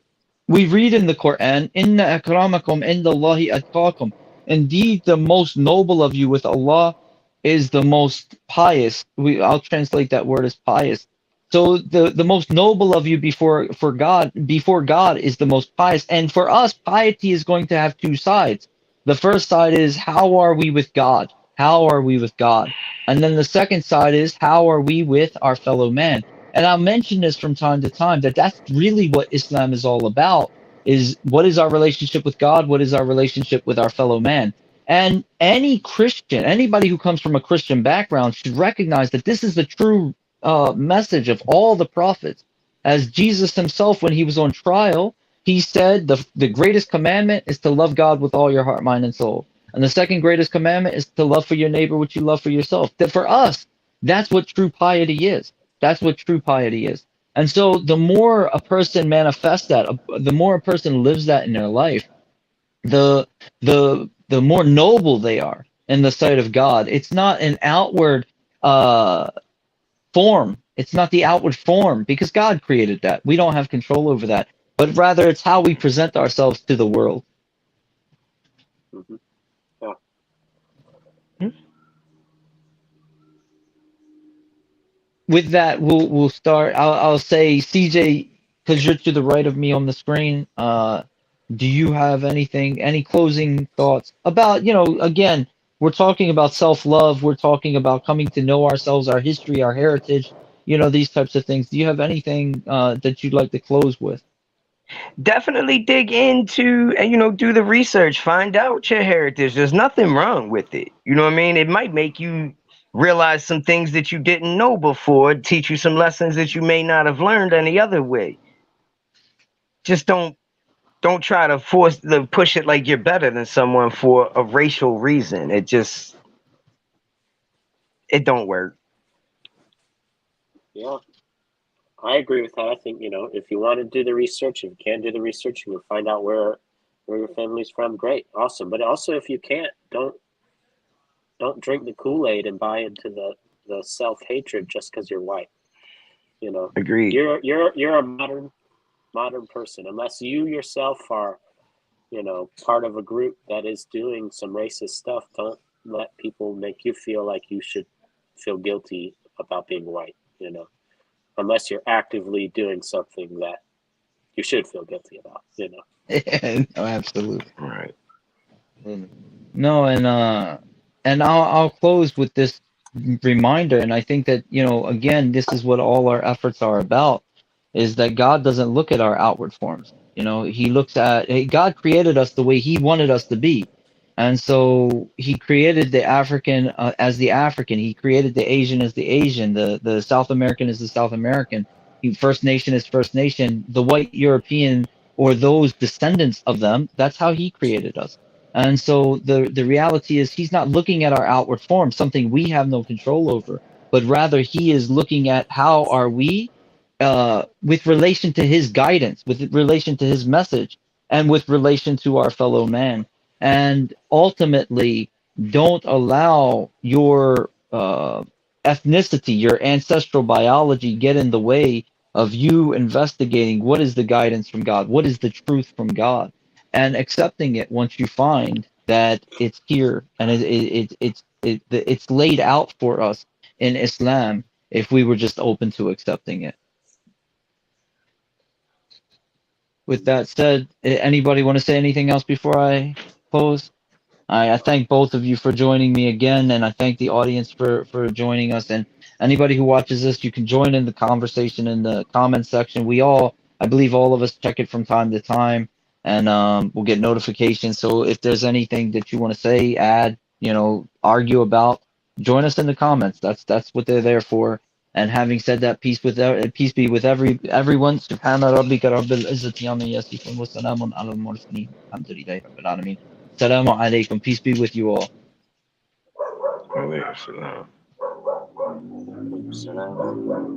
we read in the Quran, "Inna akramakum indallahi atqakum." Indeed, the most noble of you with Allah is the most pious. I'll translate that word as pious. So the most noble of you before God is the most pious. And for us, piety is going to have two sides. The first side is, how are we with God? How are we with God? And then the second side is, how are we with our fellow man? And I'll mention this from time to time, that's really what Islam is all about, is what is our relationship with God? What is our relationship with our fellow man? And any Christian, anybody who comes from a Christian background, should recognize that this is the true message of all the prophets. As Jesus himself, when he was on trial, he said the greatest commandment is to love God with all your heart, mind, and soul. And the second greatest commandment is to love for your neighbor what you love for yourself. That for us, that's what true piety is. That's what true piety is. And so the more a person manifests that, the more a person lives that in their life, the more noble they are in the sight of God. It's not an outward form. It's not the outward form because God created that. We don't have control over that. But rather, it's how we present ourselves to the world. Mm-hmm. Yeah. With that, we'll start. I'll say, CJ, because you're to the right of me on the screen. Do you have anything, any closing thoughts about, again, we're talking about self-love. We're talking about coming to know ourselves, our history, our heritage, these types of things. Do you have anything that you'd like to close with? Definitely dig into and do the research, find out your heritage. There's nothing wrong with it. You know what I mean? It might make you realize some things that you didn't know before, teach you some lessons that you may not have learned any other way. Just don't try to push it like you're better than someone for a racial reason. It don't work. Yeah. I agree with that. I think, if you want to do the research, if you can do the research, you can find out where your family's from. Great, awesome. But also, if you can't, don't drink the Kool-Aid and buy into the self-hatred just because you're white. Agreed. You're a modern person, unless you yourself are, part of a group that is doing some racist stuff. Don't let people make you feel like you should feel guilty about being white. Unless you're actively doing something that you should feel guilty about. No, absolutely. Right. No, and I'll close with this reminder, and I think that, again, this is what all our efforts are about, is that God doesn't look at our outward forms. He looks at, hey, God created us the way he wanted us to be. And so he created the African as the African. He created the Asian as the Asian, the South American as the South American. First Nation is First Nation. The white European or those descendants of them, that's how he created us. And so the reality is he's not looking at our outward form, something we have no control over, but rather he is looking at how are we with relation to his guidance, with relation to his message, and with relation to our fellow man. And ultimately, don't allow your ethnicity, your ancestral biology get in the way of you investigating what is the guidance from God, what is the truth from God, and accepting it once you find that it's here and it's laid out for us in Islam if we were just open to accepting it. With that said, anybody want to say anything else before I close? I thank both of you for joining me again, and I thank the audience for joining us. And anybody who watches this, you can join in the conversation in the comments section. I believe all of us check it from time to time, and we'll get notifications. So if there's anything that you want to say, add, argue about, join us in the comments. That's what they're there for. And having said that, peace be with everyone. Subhana rabbika rabbil izzati amma yasifun wa salamun ala al-mursalin. Alhamdulillahi rabbil alamin. Assalamu alaikum. Peace be with you all. So